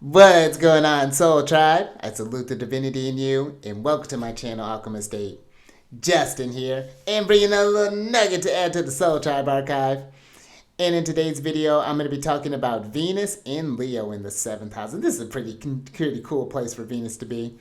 What's going on, Soul Tribe? I salute the divinity in you, and welcome to my channel, Alchemist. Justin here, and bringing a little nugget to add to the Soul Tribe archive. And in today's video, I'm going to be talking about Venus in Leo in the 7th house. And this is a pretty cool place for Venus to be.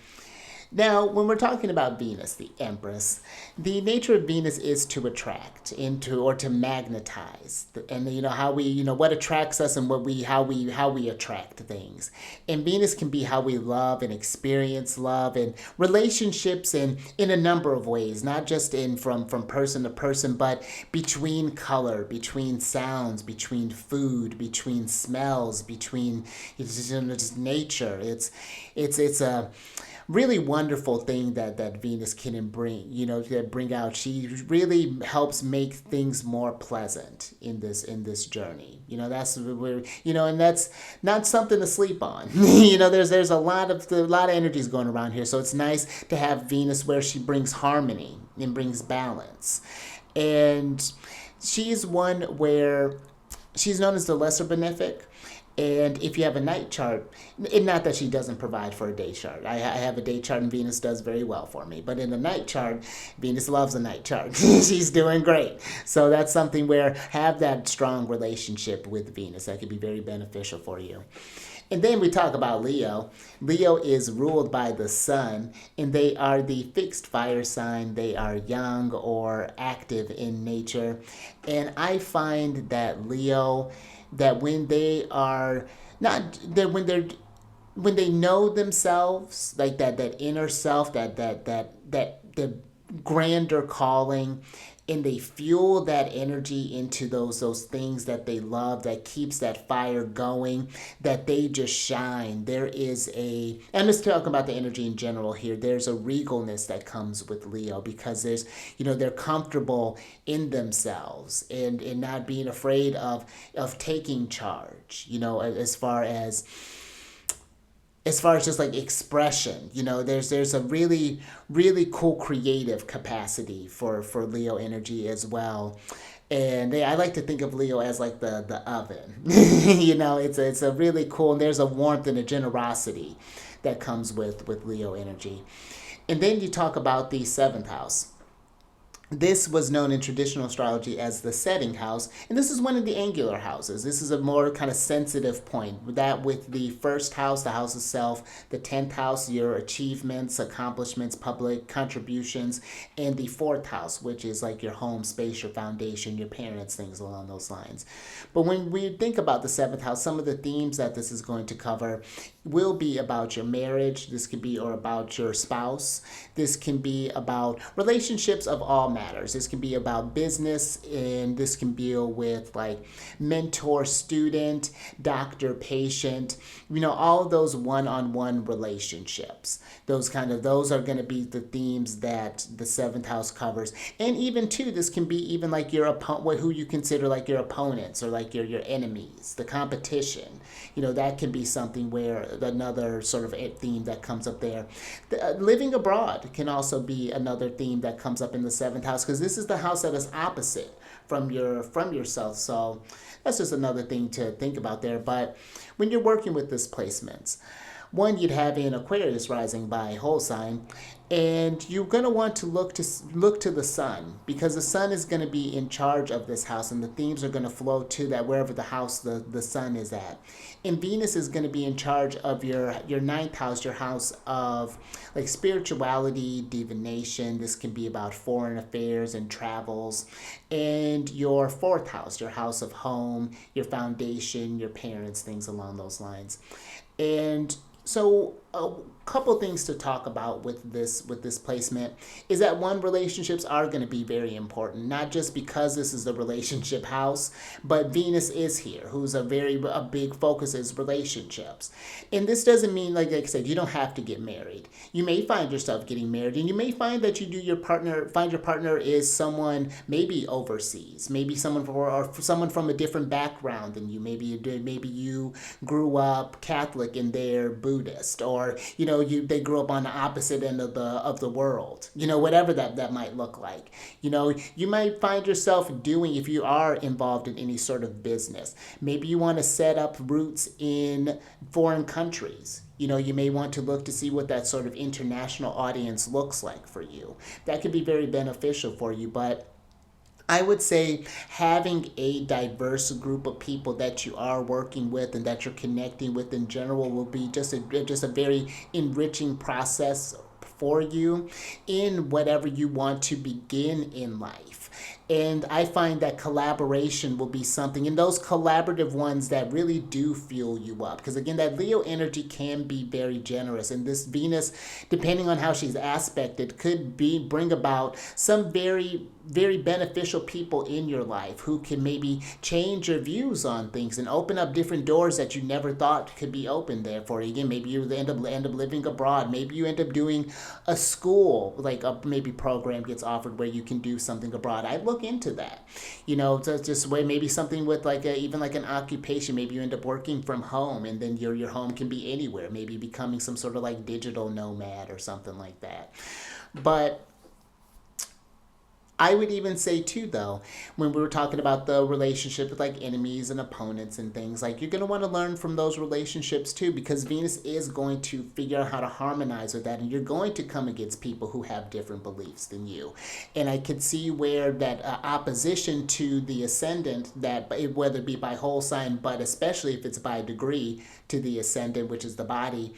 Now, when we're talking about Venus, the Empress, the nature of Venus is to attract, into or to magnetize, and how we, what attracts us and how we attract things. And Venus can be how we love and experience love and relationships, in a number of ways, not just in from person to person, but between color, between sounds, between food, between smells, between just nature. It's a really wonderful thing that Venus can bring out. She really helps make things more pleasant in this journey. That's where and that's not something to sleep on. There's a lot of energies going around here, so it's nice to have Venus where she brings harmony and brings balance, and she's one where she's known as the lesser benefic. And if you have a night chart, and not that she doesn't provide for a day chart. I have a day chart and Venus does very well for me. But in a night chart, Venus loves a night chart. She's doing great. So that's something where have that strong relationship with Venus. That could be very beneficial for you. And then we talk about Leo. Leo is ruled by the sun, and they are the fixed fire sign. They are young or active in nature. And I find that Leo, that when they are not that when they know themselves, like that inner self, that the grander calling, and they fuel that energy into those things that they love, that keeps that fire going, that they just shine. I'm just talking about the energy in general here. There's a regalness that comes with Leo because they're comfortable in themselves and not being afraid of taking charge, as far as just like expression. There's a really cool creative capacity for Leo energy as well. And I like to think of Leo as like the oven. It's a really cool, and there's a warmth and a generosity that comes with Leo energy. And then you talk about the 7th house. This was known in traditional astrology as the setting house, and this is one of the angular houses. This is a more kind of sensitive point. That with the first house, the house of self, the 10th house, your achievements, accomplishments, public contributions, and the 4th house, which is like your home space, your foundation, your parents, things along those lines. But when we think about the 7th house, some of the themes that this is going to cover will be about your marriage. This could be or about your spouse. This can be about relationships of all matters. This can be about business, and this can deal with like mentor student, doctor patient, all of those one-on-one relationships. Those are going to be the themes that the 7th house covers. And even too, this can be even like your opponent, who you consider like your opponents or like your enemies, the competition. That can be something where another sort of theme that comes up there. Living abroad can also be another theme that comes up in the 7th house, because this is the house that is opposite from yourself. So that's just another thing to think about there. But when you're working with displacements, one, you'd have an Aquarius rising by whole sign, and you're going to want to look to the sun, because the sun is going to be in charge of this house, and the themes are going to flow to that wherever the house the sun is at. And Venus is going to be in charge of your 9th house, your house of like spirituality, divination. This can be about foreign affairs and travels. And your 4th house, your house of home, your foundation, your parents, things along those lines. And so a couple things to talk about with this placement is that, one, relationships are going to be very important, not just because this is the relationship house, but Venus is here, who's a big focus is relationships. And this doesn't mean, like I said, you don't have to get married. You may find yourself getting married, and you may find that your partner is someone maybe overseas, maybe someone from a different background than you. Maybe you grew up Catholic and they're Buddhist, or they grew up on the opposite end of the world, whatever that might look like. You might find yourself doing, if you are involved in any sort of business, maybe you want to set up roots in foreign countries. You may want to look to see what that sort of international audience looks like for you. That could be very beneficial for you. But I would say having a diverse group of people that you are working with and that you're connecting with in general will be just a very enriching process for you in whatever you want to begin in life. And I find that collaboration will be something, and those collaborative ones that really do fuel you up. Because again, that Leo energy can be very generous. And this Venus, depending on how she's aspected, could bring about some very, very beneficial people in your life who can maybe change your views on things and open up different doors that you never thought could be open there for you. Again, maybe you end up living abroad. Maybe you end up doing a school, like a maybe program gets offered where you can do something abroad. I look into that, just way maybe something with like even like an occupation. Maybe you end up working from home, and then your home can be anywhere. Maybe becoming some sort of like digital nomad or something like that. But I would even say too, though, when we were talking about the relationship with like enemies and opponents and things, like you're going to want to learn from those relationships too, because Venus is going to figure out how to harmonize with that, and you're going to come against people who have different beliefs than you. And I could see where that opposition to the ascendant, that whether it be by whole sign, but especially if it's by degree to the ascendant, which is the body,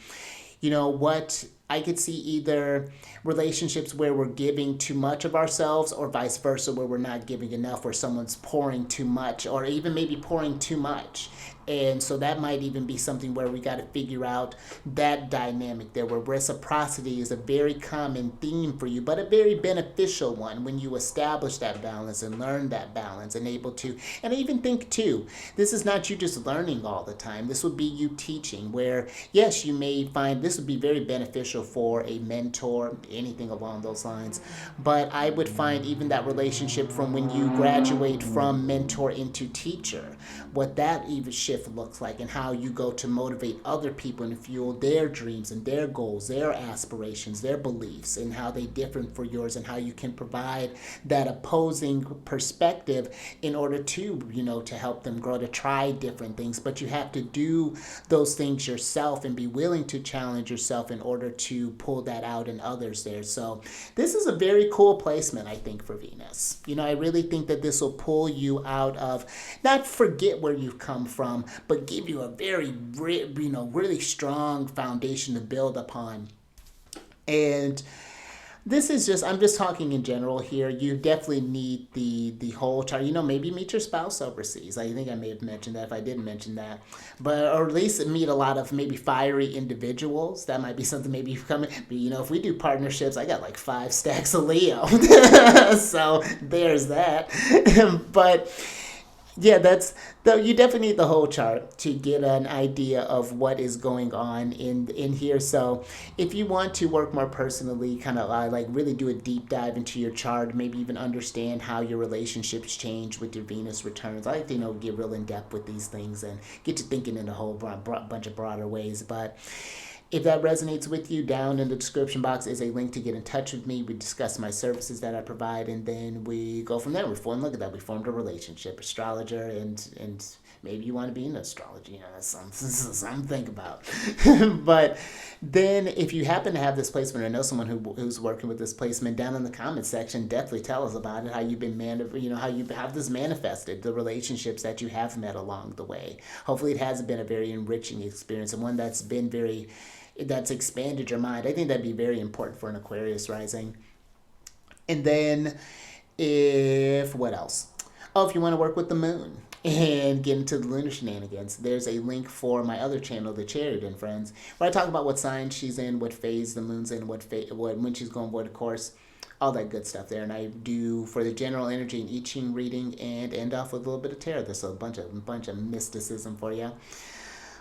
what I could see either relationships where we're giving too much of ourselves, or vice versa, where we're not giving enough, where someone's pouring too much, or even maybe pouring too much. And so that might even be something where we got to figure out that dynamic there, where reciprocity is a very common theme for you, but a very beneficial one when you establish that balance and learn that balance and able to. And I even think too, this is not you just learning all the time. This would be you teaching, where yes, you may find this would be very beneficial for a mentor, anything along those lines. But I would find even that relationship from when you graduate from mentor into teacher, what that even shift looks like, and how you go to motivate other people and fuel their dreams and their goals, their aspirations, their beliefs, and how they differ for yours, and how you can provide that opposing perspective in order to, to help them grow, to try different things. But you have to do those things yourself and be willing to challenge yourself in order to pull that out in others there. So this is a very cool placement, I think, for Venus. I really think that this will pull you out of, not forget where you've come from, but give you a very, really strong foundation to build upon. And this is just, I'm just talking in general here. You definitely need the whole chart. Maybe meet your spouse overseas. I think I may have mentioned that if I didn't mention that. But, or at least meet a lot of maybe fiery individuals. That might be something maybe you've come in. But, if we do partnerships, I got like 5 stacks of Leo. So there's that. But yeah, you definitely need the whole chart to get an idea of what is going on in here. So if you want to work more personally, kind of like really do a deep dive into your chart, maybe even understand how your relationships change with your Venus returns. I like to get real in depth with these things and get you thinking in a whole bunch of broader ways. But if that resonates with you, down in the description box is a link to get in touch with me. We discuss my services that I provide, and then we go from there. Look at that. We formed a relationship, astrologer, and maybe you want to be in astrology. That's something to think about. But then if you happen to have this placement or know someone who's working with this placement, down in the comment section, definitely tell us about it, how you've been how you have this manifested, the relationships that you have met along the way. Hopefully it has been a very enriching experience, and one that's expanded your mind. I think that'd be very important for an Aquarius rising. And then what else? Oh, if you want to work with the moon and get into the lunar shenanigans, there's a link for my other channel, The Cherubin Friends, where I talk about what sign she's in, what phase the moon's in, when she's going, what course, all that good stuff there. And I do for the general energy and I Ching reading, and end off with a little bit of tarot. There's a bunch of mysticism for you.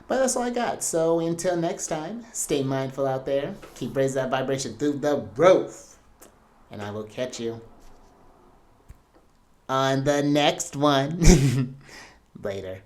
But that's all I got. So until next time, stay mindful out there. Keep raising that vibration through the roof. And I will catch you on the next one. Later.